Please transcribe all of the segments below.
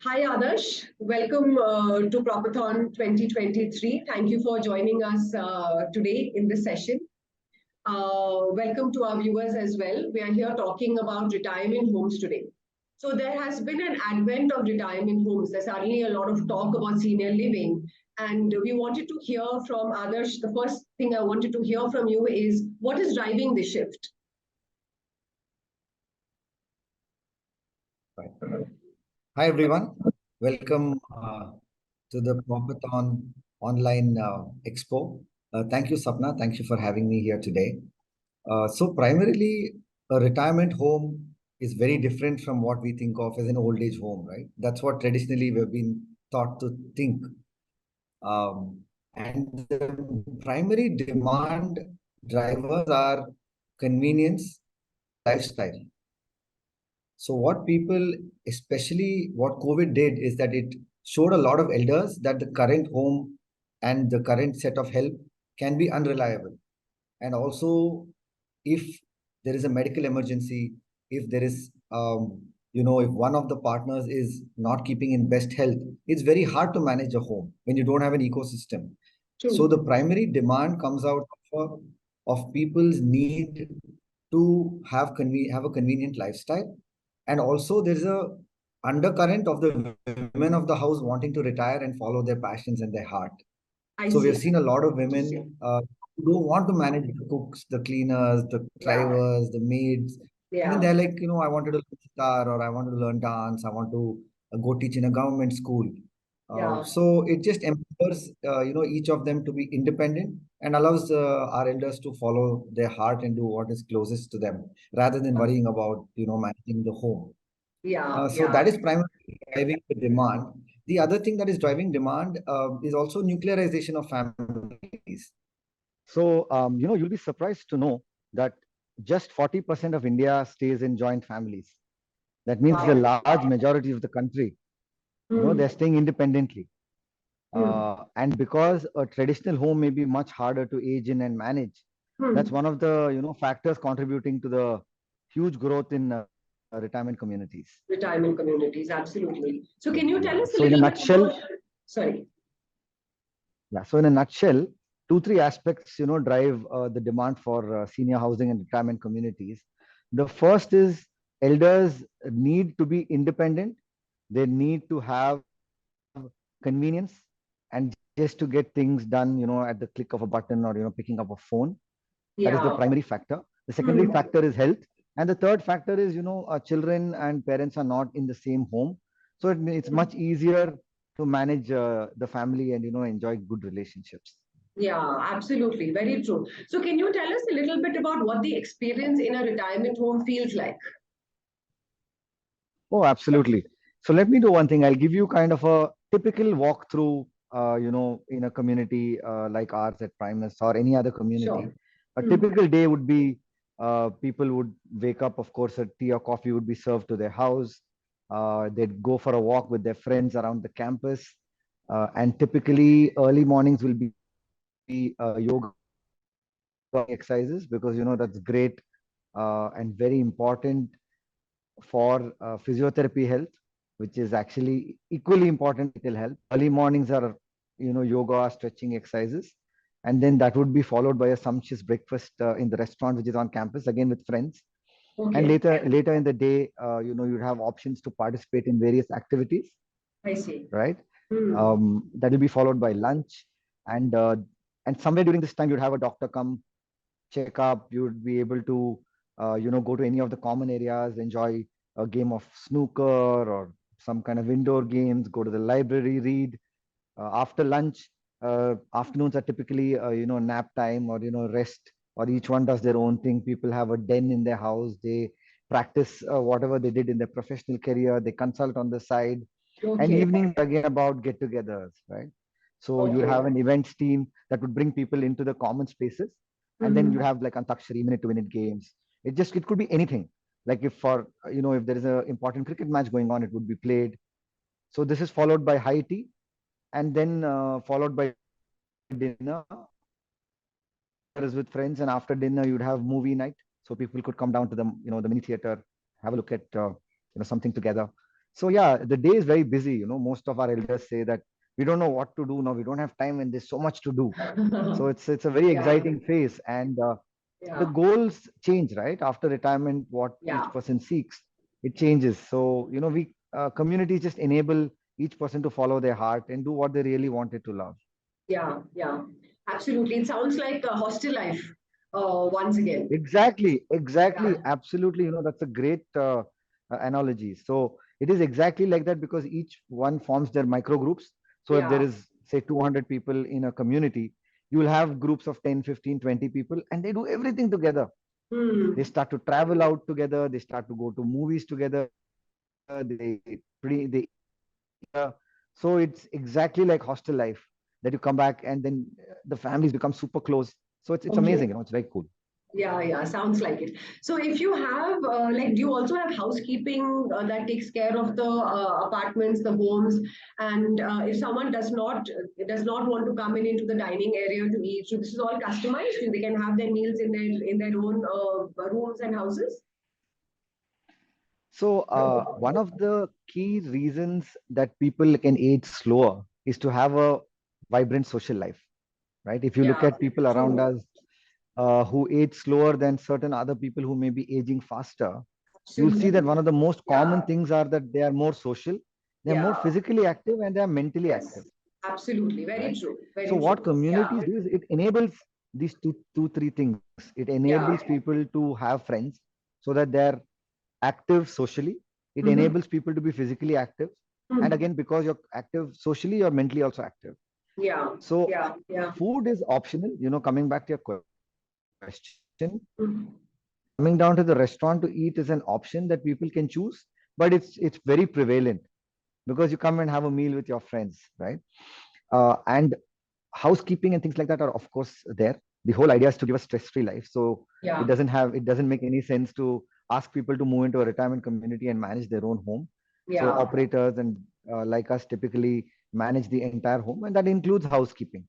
Hi Adarsh, welcome to Propathon 2023. Thank you for joining us today in this session. Welcome to our viewers as well. We are here talking about retirement homes today. So there has been an advent of retirement homes. There's certainly a lot of talk about senior living. And we wanted to hear from Adarsh. The first thing I wanted to hear from you is what is driving the shift? Right. Hi everyone, welcome to the Propathon online expo. Thank you, Sapna. Thank you for having me here today. So primarily, a retirement home is very different from what we think of as an old age home, right? That's what traditionally we've been taught to think. And the primary demand drivers are convenience, lifestyle. So what people, especially what COVID did, is that it showed a lot of elders that the current home and the current set of help can be unreliable. And also, if there is a medical emergency, if there is, if one of the partners is not keeping in best health, it's very hard to manage a home when you don't have an ecosystem. So the primary demand comes out of people's need to have a convenient lifestyle, and also there's a undercurrent of the women of the house wanting to retire and follow their passions and their heart. So we've seen a lot of women who don't want to manage the cooks, the cleaners, the drivers, the maids. And then they're like, I wanted to learn guitar, or I wanted to learn dance, I want to go teach in a government school. So it just empowers, each of them to be independent and allows our elders to follow their heart and do what is closest to them, rather than worrying about, managing the home. So that is primarily driving the demand. The other thing that is driving demand is also nuclearization of families. So, you'll be surprised to know that just 40% of India stays in joint families. That means the large majority of the country, they're staying independently. And because a traditional home may be much harder to age in and manage, that's one of the, factors contributing to the huge growth in retirement communities. Retirement communities, absolutely. So can you tell us a So in a little bit nutshell, about, sorry. Yeah. So in a nutshell, two, three aspects, drive the demand for senior housing and retirement communities. The first is elders need to be independent. They need to have convenience and just to get things done, at the click of a button or, picking up a phone. That is the primary factor. The secondary factor is health. And the third factor is, children and parents are not in the same home. So it's much easier to manage the family and, enjoy good relationships. Yeah, absolutely. Very true. So can you tell us a little bit about what the experience in a retirement home feels like? Oh, absolutely. So let me do one thing. I'll give you kind of a typical walkthrough, in a community like ours at Primus or any other community. A typical day would be people would wake up, of course, a tea or coffee would be served to their house. They'd go for a walk with their friends around the campus. And typically early mornings will be yoga exercises, because, that's great and very important for physiotherapy health, which is actually equally important mental health. Early mornings are, yoga, stretching exercises. And then that would be followed by a sumptuous breakfast in the restaurant, which is on campus, again with friends. And later in the day, you'd have options to participate in various activities. I see. Right? That will be followed by lunch. And somewhere during this time, you'd have a doctor come check up. You would be able to, go to any of the common areas, enjoy a game of snooker or some kind of indoor games, go to the library, read. After lunch, afternoons are typically, nap time or, rest, or each one does their own thing. People have a den in their house. They practice whatever they did in their professional career. They consult on the side. And evening again about get-togethers, right? So you have an events team that would bring people into the common spaces. And then you have like Antakshari, minute-to-minute games. It could be anything. Like if if there is an important cricket match going on, it would be played. So this is followed by high tea, and then followed by dinner. Is with friends, and after dinner you'd have movie night. So people could come down to the the mini theater, have a look at something together. So yeah, the day is very busy. Most of our elders say that we don't know what to do now. We don't have time, and there's so much to do. So it's a very Yeah, exciting phase, and the yeah, goals change, right? After retirement, what each yeah, person seeks, it changes. So we communities just enable each person to follow their heart and do what they really wanted to love. yeah, yeah. Absolutely. It sounds like a hostel life once again. Exactly, Yeah, absolutely. That's a great analogy. So it is exactly like that because each one forms their micro groups. So if there yeah. is, say, 200 people in a community, you will have groups of 10, 15, 20 people, and they do everything together. They Hmm. start to travel out together. They start to go to movies together. They so it's exactly like hostel life that you come back and then the families become super close. So it's Okay. amazing. It's very cool. Yeah, yeah, sounds like it. So if you have, like, do you also have housekeeping that takes care of the apartments, the homes, and if someone does not want to come into the dining area to eat, so this is all customized. They can have their meals in their own rooms and houses. So, one of the key reasons that people can age slower is to have a vibrant social life, right? If you look Yeah, at people around true. us who age slower than certain other people who may be aging faster, you'll see that Absolutely. one of the most common Yeah, things are that they are more social, they're more yeah. physically active, and they are mentally active, Yes, absolutely. Very right? true. So, Very what true. Yeah, communities do is it enables these three things. It yeah. enables people to have friends so that they're active socially. It Mm-hmm. enables people to be physically active. And Hmm. again, because you're active socially, you're mentally also active. Yeah, So yeah, yeah. food is optional. Coming back to your question, Mhm. coming down to the restaurant to eat is an option that people can choose, but it's very prevalent because you come and have a meal with your friends, right? And housekeeping and things like that are of course there. The whole idea is to give a stress-free life. So Yeah, it doesn't make any sense to ask people to move into a retirement community and manage their own home. So yeah. operators and like us typically manage the entire home, and that includes housekeeping.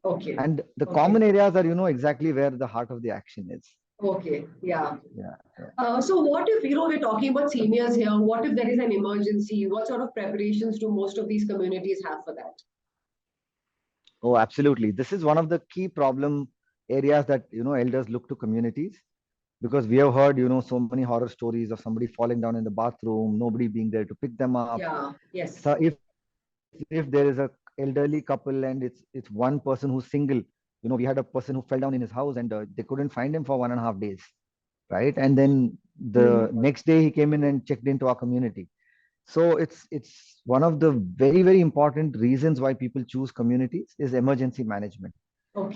Okay, And the okay. common areas are exactly where the heart of the action is. Okay, yeah. Yeah, yeah. So what if, we're talking about seniors here, what if there is an emergency? What sort of preparations do most of these communities have for that? Oh, absolutely. This is one of the key problem areas that elders look to communities, because we have heard so many horror stories of somebody falling down in the bathroom, nobody being there to pick them up. Yeah, So yes. if there is a elderly couple and it's one person who's single, we had a person who fell down in his house and they couldn't find him for 1.5 days, right? And then the Hmm. next day he came in and checked into our community. So it's one of the very, very important reasons why people choose communities is emergency management.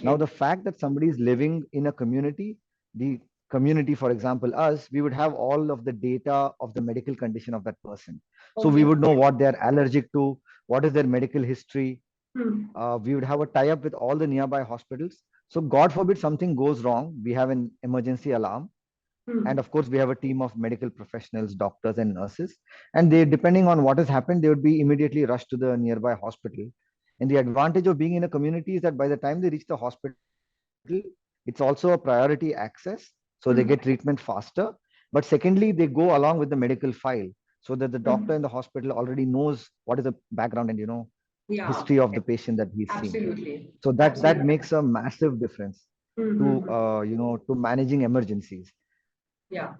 Now, Okay, the fact that somebody is living in a community, the community, for example, us, we would have all of the data of the medical condition of that person. So we okay. would know what they're allergic to, what is their medical history. Hmm. We would have a tie-up with all the nearby hospitals. So God forbid something goes wrong, we have an emergency alarm. And Hmm. of course, we have a team of medical professionals, doctors and nurses. And they, depending on what has happened, they would be immediately rushed to the nearby hospital. And the advantage of being in a community is that by the time they reach the hospital, it's also a priority access, so they Hmm. get treatment faster. But secondly, they go along with the medical file so that the doctor in Hmm. the hospital already knows what is the background and Yeah, history of the patient that he's seeing. absolutely. So that Absolutely. makes a massive difference Hmm. to Hmm, hmm. to managing emergencies. Yeah.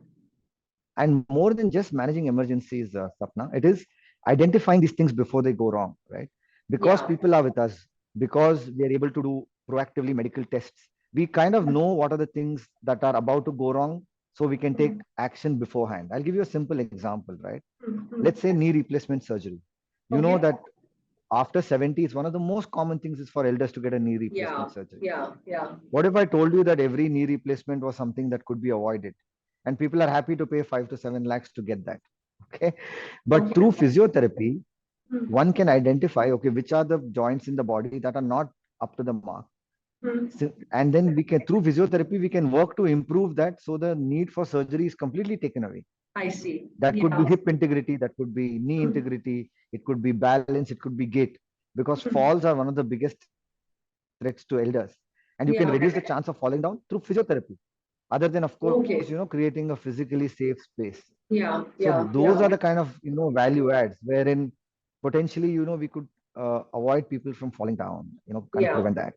And more than just managing emergencies, Sapna, it is identifying these things before they go wrong, right? Because Yeah. people are with us, because we are able to do proactively medical tests, we kind of know what are the things that are about to go wrong, so we can take Hmm. action beforehand. I'll give you a simple example, right? Hmm, hmm. Let's say knee replacement surgery. You know Okay. that after 70, one of the most common things is for elders to get a knee Yeah, replacement surgery. yeah, yeah. What if I told you that every knee replacement was something that could be avoided? And people are happy to pay 5 to 7 lakhs to get that. Okay. But Okay. through physiotherapy, Hmm. one can identify, okay, which are the joints in the body that are not up to the mark. Hmm. And then we can, through physiotherapy, we can work to improve that so the need for surgery is completely taken away. I see. That could be Yeah. hip integrity, that could be knee Hmm. integrity, it could be balance, it could be gait, because Hmm. falls are one of the biggest threats to elders. And you can Yeah. reduce the chance of falling down through physiotherapy, other than, of course, Okay. creating a physically safe space. Yeah, So yeah, those yeah. are the kind of, value adds wherein potentially, we could avoid people from falling down, kind of Yeah. prevent that.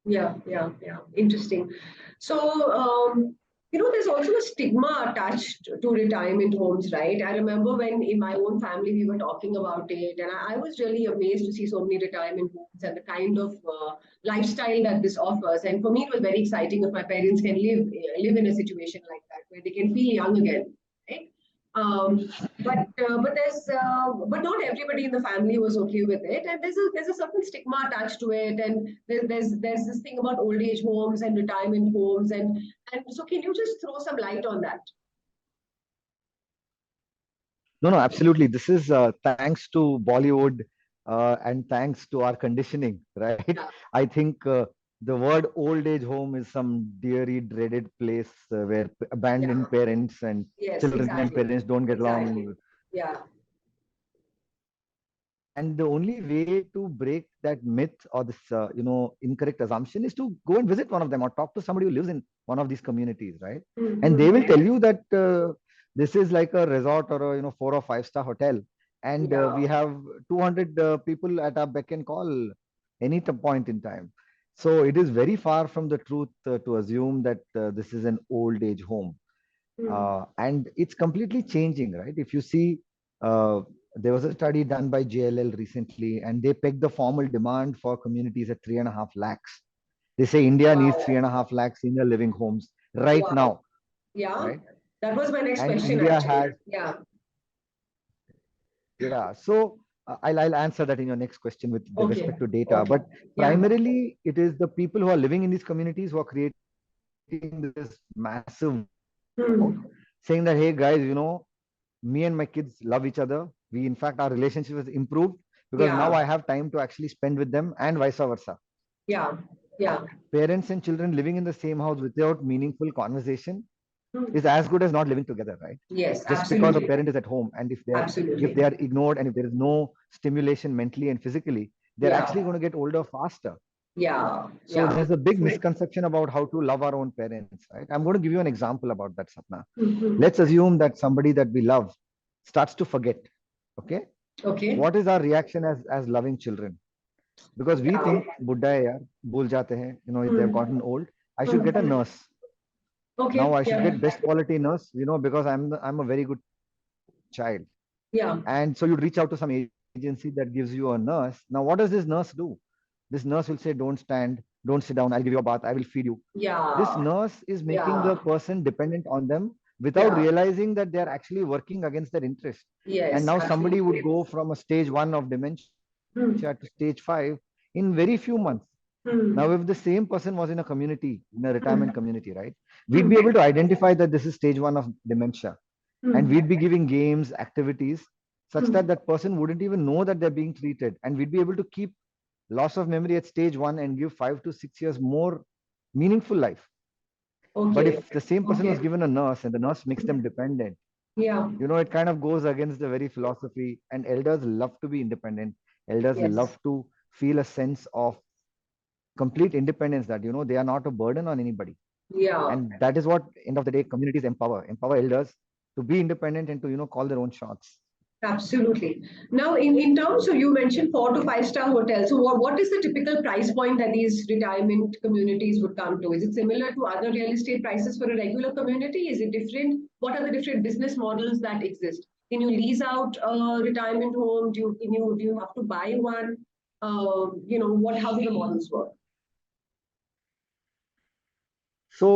Yeah, yeah, yeah. Interesting. So, there's also a stigma attached to retirement homes, right? I remember when in my own family we were talking about it, and I was really amazed to see so many retirement homes and the kind of lifestyle that this offers. And for me, it was very exciting if my parents can live in a situation like that where they can feel young again, right? But not everybody in the family was okay with it, and there's a certain stigma attached to it, and there's this thing about old age homes and retirement homes, and so can you just throw some light on that? No, no, absolutely. This is thanks to Bollywood and thanks to our conditioning, right? Yeah, I think the word old age home is some dearly dreaded place where yeah, abandoned parents and yes, children and exactly, parents don't get exactly. along. Yeah, And the only way to break that myth or this, incorrect assumption is to go and visit one of them or talk to somebody who lives in one of these communities, right? And they will tell mm-hmm. you that this is like a resort or a, 4 or 5 star hotel, and Yeah, we have 200 people at our beck and call any point in time. So it is very far from the truth to assume that this is an old age home. mm. And it's completely changing, right? If you see, uh, there was a study done by JLL recently, and they pegged the formal demand for communities at 3.5 lakhs. They say India needs Wow, 3.5 lakhs senior living homes right wow. now, Yeah, right? that was my next And question India actually. has, Yeah, yeah. So I'll answer that in your next question with the okay, respect to data. okay. But Yeah. primarily, it is the people who are living in these communities who are creating this massive Hmm. saying that, hey guys, me and my kids love each other. We, in fact, our relationship has improved because now Yeah, I have time to actually spend with them and vice versa. yeah, yeah. Parents and children living in the same house without meaningful conversation Hmm. is as good as not living together, right? Yes, Just because a absolutely. parent is at home, and if Absolutely. they are ignored and if there is no stimulation mentally and physically, they're Yeah, actually going to get older faster. yeah, So yeah. there's a big misconception about how to love our own parents, right? I'm going to give you an example about that, Sapna. Mhm. Let's assume that somebody that we love starts to forget. Okay, Okay. what is our reaction as loving children? Because we Yeah. think buddha hai yaar, bhul jate hain, they've Hmm. gotten old. I should get a Hmm. nurse. Now Okay. I should Yeah. get best quality nurse, because I'm a very good child. Yeah. And so you'd reach out to some agency that gives you a nurse. Now what does this nurse do? This nurse will say, don't stand, don't sit down, I'll give you a bath, I will feed you. This Yeah. nurse is making the Yeah. person dependent on them without Yeah. realizing that they're actually working against their interest. And Yes, now somebody would absolutely. go from a stage 1 of dementia Hmm. to stage 5 in very few months. Now, Hmm. if the same person was in a community, in a retirement Hmm. community, right, we'd be Hmm. able to identify that this is stage 1 of dementia. And Hmm. we'd be giving games, activities, such Hmm. that that person wouldn't even know that they're being treated. And we'd be able to keep loss of memory at stage 1 and give 5 to 6 years more meaningful life. But Okay. if the same person was Okay. given a nurse and the nurse makes them dependent, Yeah. it kind of goes against the very philosophy. And elders love to be independent. Elders Yes. love to feel a sense of complete independence that, they are not a burden on anybody. Yeah. And that is what, end of the day, communities empower elders to be independent and to, call their own shots. Absolutely. Now, in terms of you mentioned 4 to 5 star hotels. So, what is the typical price point that these retirement communities would come to? Is it similar to other real estate prices for a regular community? Is it different? What are the different business models that exist? Can you lease out a retirement home? Do you have to buy one? How do the models work? So,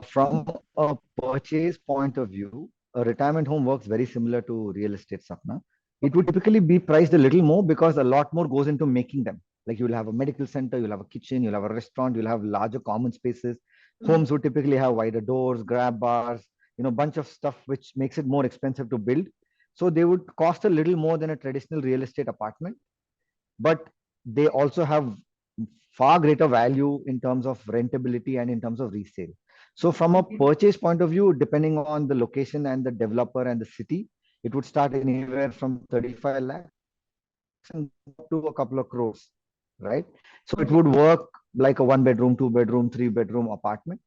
from a purchase point of view, a retirement home works very similar to real estate, Sapna. It would typically be priced a little more because a lot more goes into making them. Like you'll have a medical center, you'll have a kitchen, you'll have a restaurant, you'll have larger common spaces. Homes would typically have wider doors, grab bars, bunch of stuff which makes it more expensive to build. So they would cost a little more than a traditional real estate apartment, but they also have far greater value in terms of rentability and in terms of resale. So from a Okay. purchase point of view, depending on the location and the developer and the city, it would start anywhere from 35 lakhs and go up to a couple of crores, right? So it Okay. would work like a 1 bedroom, 2 bedroom, 3 bedroom apartment.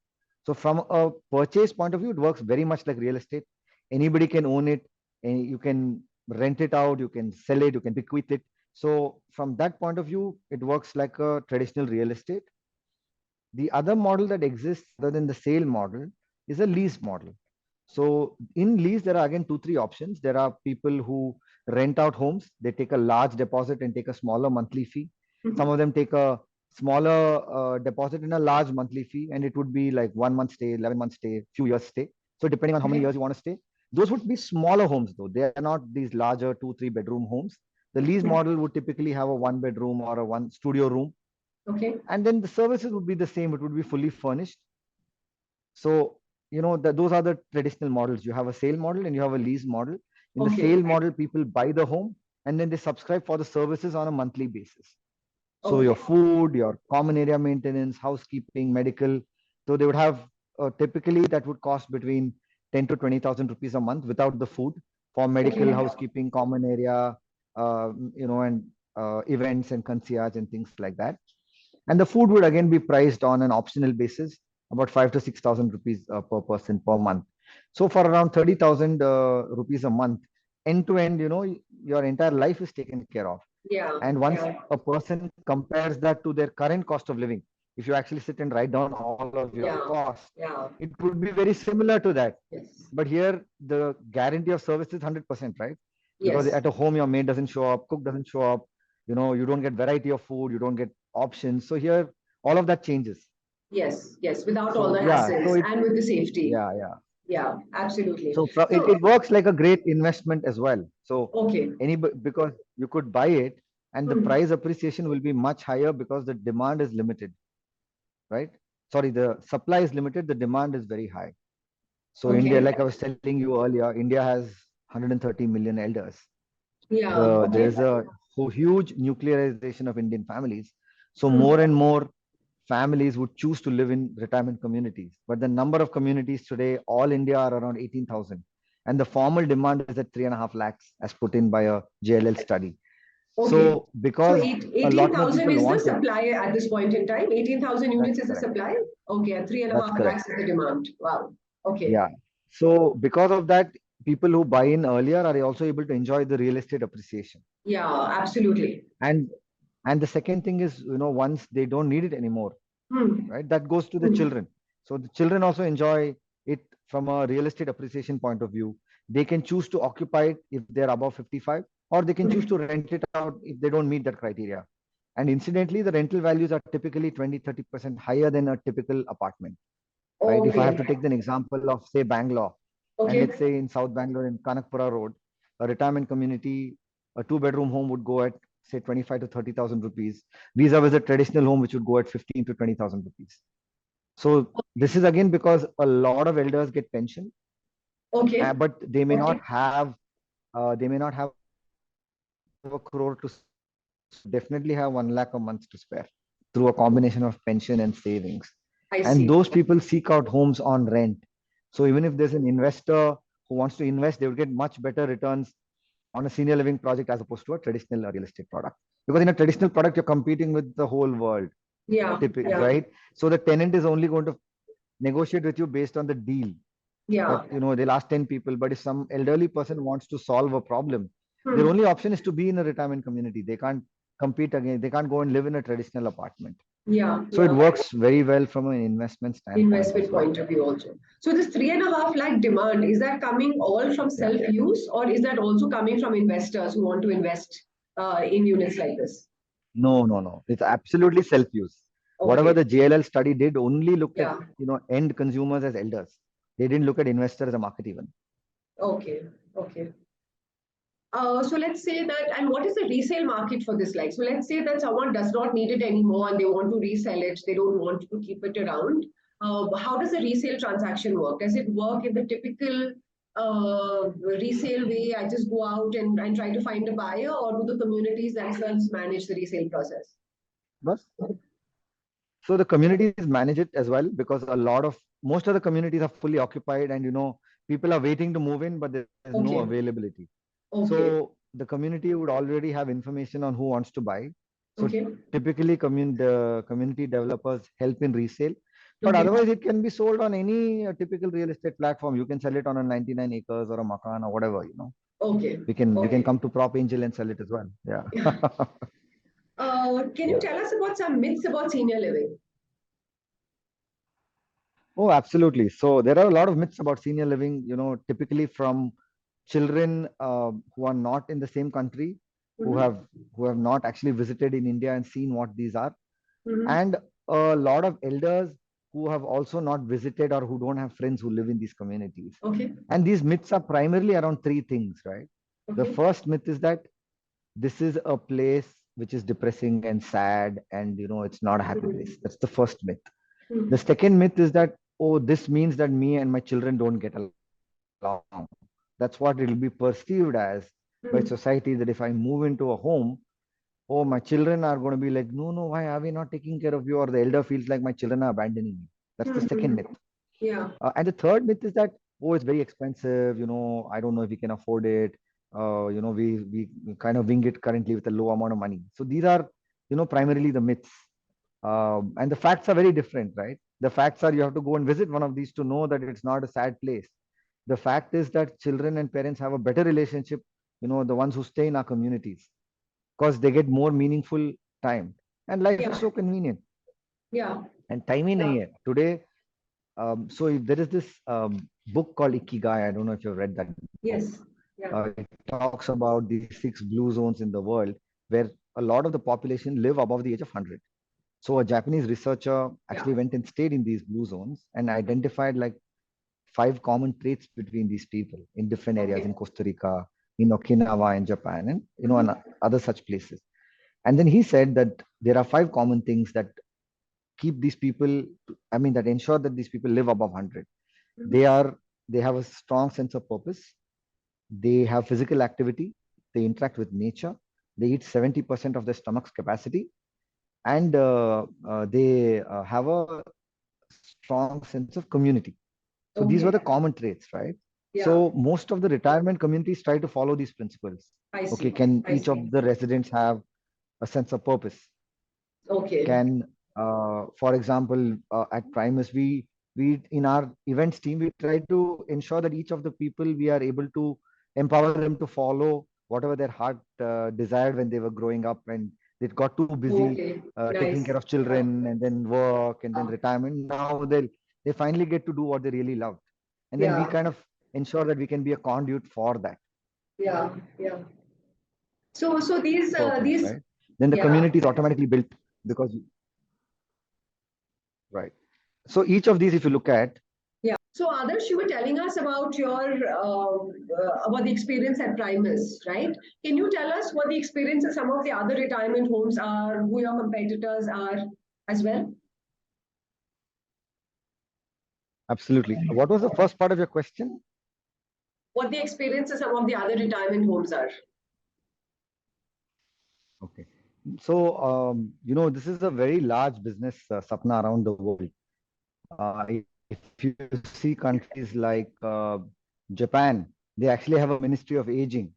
So from a purchase point of view, it works very much like real estate. Anybody can own it. and you can rent it out, you can sell it, you can bequeath it. So from that point of view, it works like a traditional real estate. The other model that exists other than the sale model is a lease model. So in lease, there are again two, three options. There are people who rent out homes. They take a large deposit and take a smaller monthly fee. Some of them take a smaller deposit and a large monthly fee, and it would be like 1 month stay, 11 months stay, few years stay. So depending on how many years you want to stay, those would be smaller homes though. They are not these larger 2, 3 bedroom homes. The lease model would typically have a 1 bedroom or a one studio room. Okay. And then the services would be the same. It would be fully furnished. So, those are the traditional models. You have a sale model and you have a lease model. In the sale model, people buy the home and then they subscribe for the services on a monthly basis. So your food, your common area maintenance, housekeeping, medical. So they would have typically that would cost between 10 to 20,000 rupees a month without the food for medical, housekeeping, common area, and events and concierge and things like that. And the food would again be priced on an optional basis, about 5 to 6,000 rupees per person per month. So for around 30,000 rupees a month, end to end, your entire life is taken care of. Yeah. And once a person compares that to their current cost of living, if you actually sit and write down all of your costs, it would be very similar to that. Yes. But here, the guarantee of service is 100%, right? Because Yes. at a home, your maid doesn't show up, cook doesn't show up, you don't get variety of food, you don't get options. So here, all of that changes. Yes, yes, without all the hassles and with the safety. Yeah, absolutely. So it works like a great investment as well. So Okay. because you could buy it and the price appreciation will be much higher because the demand is limited, right? Sorry, the supply is limited, the demand is very high. So India, like I was telling you earlier, India has 130 million elders. Yeah. There is a huge nuclearization of Indian families. So more and more families would choose to live in retirement communities. But the number of communities today, all India, are around 18,000. And the formal demand is at 3.5 lakhs, as put in by a JLL study. So because 18,000 is the supply at this point in time. 18,000 units is the supply. Okay, and 3.5 lakhs is the demand. Wow. Okay. Yeah. So because of that, people who buy in earlier are also able to enjoy the real estate appreciation. Yeah, absolutely. And the second thing is, once they don't need it anymore, right? That goes to the children. So the children also enjoy it from a real estate appreciation point of view. They can choose to occupy it if they're above 55, or they can choose to rent it out if they don't meet that criteria. And incidentally, the rental values are typically 20-30% higher than a typical apartment. Right? If I have to take an example of, say, Bangalore, and let's say in South Bangalore in Kanakpura Road, a retirement community, a 2 bedroom home would go at, say, 25 to 30,000 rupees, vis-a-vis a traditional home which would go at 15 to 20,000 rupees. So this is again because a lot of elders get pension, but they may not have a crore to definitely have 1 lakh a month to spare through a combination of pension and savings. And those people seek out homes on rent. So even if there's an investor who wants to invest, they will get much better returns on a senior living project as opposed to a traditional real estate product. Because in a traditional product, you're competing with the whole world. Right? So the tenant is only going to negotiate with you based on the deal. That, they'll ask 10 people, but if some elderly person wants to solve a problem, their only option is to be in a retirement community. They can't compete again. They can't go and live in a traditional apartment. So it works very well from an investment standpoint. Investment point of view also. So this 3.5 lakh demand, is that coming all from self-use, or is that also coming from investors who want to invest in units like this? No. It's absolutely self-use. Whatever the JLL study did only looked at end consumers as elders. They didn't look at investors as a market even. Okay. So let's say that, and what is the resale market for this like? So let's say that someone does not need it anymore and they want to resell it. They don't want to keep it around. How does the resale transaction work? Does it work in the typical resale way? I just go out and try to find a buyer, or do the communities themselves manage the resale process? So the communities manage it as well, because most of the communities are fully occupied, and people are waiting to move in, but there's no availability. So the community would already have information on who wants to buy. So typically the community developers help in resale, but otherwise it can be sold on any typical real estate platform. You can sell it on a 99 acres or a Makan or whatever. Okay. You can Okay. come to PropAngel and sell it as well. Yeah. Can you tell us about some myths about senior living? Oh, absolutely. So there are a lot of myths about senior living, typically from children who are not in the same country, who Mhm. have not actually visited in India and seen what these are, Mhm. and a lot of elders who have also not visited or who don't have friends who live in these communities. Okay. And these myths are primarily around three things, right? The Okay. first myth is that this is a place which is depressing and sad, and it's not a happy place. That's the first myth. The Mhm. second myth is that, oh, this means that me and my children don't get along. That's what it will be perceived as by Mhm. society, that if I move into a home, oh, my children are going to be like, no, no, why are we not taking care of you? Or the elder feels like my children are abandoning me. That's the second Mhm. myth. Yeah. And the third myth is that, oh, it's very expensive. I don't know if we can afford it. We kind of wing it currently with a low amount of money. So these are, primarily the myths. And the facts are very different, right? The facts are, you have to go and visit one of these to know that it's not a sad place. The fact is that children and parents have a better relationship, the ones who stay in our communities, because they get more meaningful time. And life is Yeah. so convenient. Yeah. And time he Yeah. नहीं है. Today, so if there is this book called Ikigai. I don't know if you've read that book. Yes. Yeah. It talks about the 6 blue zones in the world where a lot of the population live above the age of 100. So a Japanese researcher Yeah. actually went and stayed in these blue zones and identified like 5 common traits between these people in different areas in Okay. Costa Rica, in Okinawa, in Japan, and and Mhm. other such places. And then he said that there are 5 common things that keep these people, that ensure that these people live above 100. They Mhm. are they have a strong sense of purpose. They have physical activity. They interact with nature. They eat 70% of their stomach's capacity, and they have a strong sense of community. So these were Okay. the common traits, right? Yeah. So most of the retirement communities try to follow these principles. I Okay, see. can I each see. of the residents have a sense of purpose? Okay. Can, for example, at Primus, we in our events team, we try to ensure that each of the people, we are able to empower them to follow whatever their heart desired when they were growing up, and they got too busy Okay. taking Nice. care of Yeah. children and then work and then Ah. retirement. Now they finally get to do what they really love, and then we Yeah. kind of ensure that we can be a conduit for that Yeah. Yeah. So purpose, these right? Then the yeah. community is automatically built because, right. So each of these, if you look at, Yeah. So Adarsh, you were telling us about your about the experience at Primus, right? Can you tell us what the experiences some of the other retirement homes are, who your competitors are as well? absolutely. What was the first part of your question? What the experiences some of the other retirement homes are? Okay. So, this is a very large business, Sapna, around the world. If you see countries like Japan, they actually have a Ministry of Aging.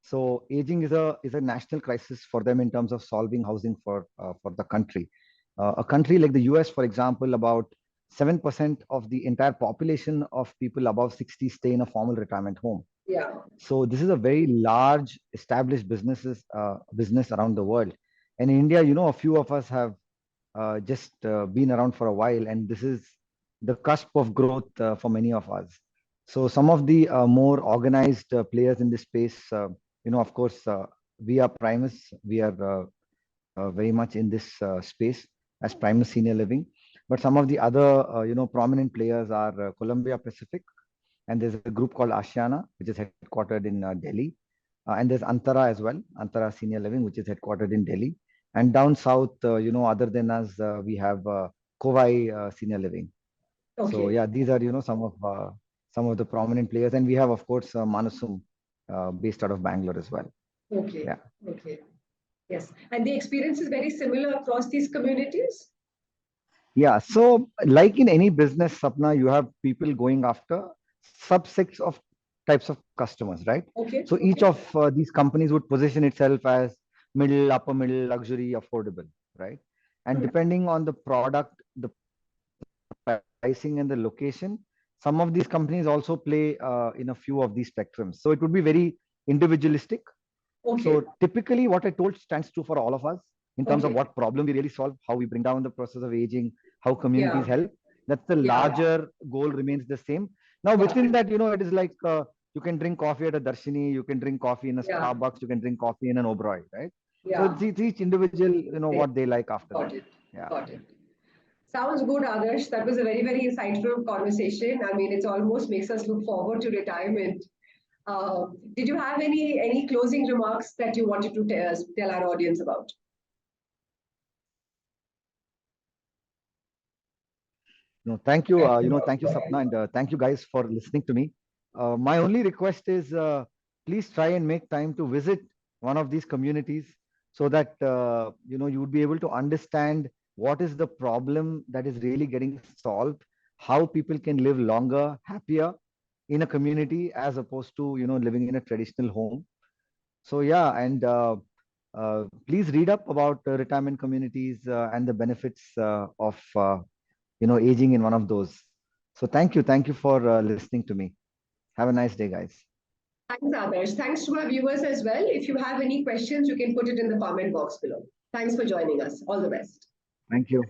So, aging is a national crisis for them in terms of solving housing for the country. A country like the US, for example, about 7% of the entire population of people above 60 stay in a formal retirement home. Yeah. So this is a very large established business around the world. And in India, a few of us have just been around for a while, and this is the cusp of growth for many of us. So some of the more organized players in this space, of course, we are Primus. We are very much in this space as Primus Senior Living. But some of the other, prominent players are Columbia Pacific, and there's a group called Ashiana, which is headquartered in Delhi. And there's Antara as well, Antara Senior Living, which is headquartered in Delhi. And down south, other than us, we have Kovai Senior Living. So Okay. yeah, these are some of the prominent players, and we have, of course, Manasum, based out of Bangalore as well. Okay. Yeah. Okay. Yes. And the experience is very similar across these communities? Yeah. So, like in any business, Sapna, you have people going after subsets of types of customers, right? Okay. So, each Okay. of these companies would position itself as middle, upper middle, luxury, affordable, right? And Hmm. depending on the product, the pricing, and the location, some of these companies also play in a few of these spectrums. So, it would be very individualistic. Okay. So typically what I told stands true for all of us in terms of Okay. what problem we really solve, how we bring down the process of aging, how communities Yeah. help. That's the Yeah. larger goal remains the same. Now Yeah. within that, it is like you can drink coffee at a Darshini, you can drink coffee in a Yeah. Starbucks, you can drink coffee in an Oberoi, right? So Yeah. it's each individual, what they like after Got that. it. Yeah. Got it. Sounds good, Adarsh. That was a very, very insightful conversation. I mean, it almost makes us look forward to retirement. Did you have any closing remarks that you wanted to tell our audience about? No, thank you. Thank you, Sapna, and thank you guys for listening to me. My only request is please try and make time to visit one of these communities so that you would be able to understand what is the problem that is really getting solved, how people can live longer, happier in a community as opposed to living in a traditional home. So yeah, and please read up about retirement communities and the benefits of aging in one of those. So thank you for listening to me. Have a nice day, guys. Thanks, Adarsh. Thanks to our viewers as well. If you have any questions, you can put it in the comment box below. Thanks for joining us. All the best. Thank you.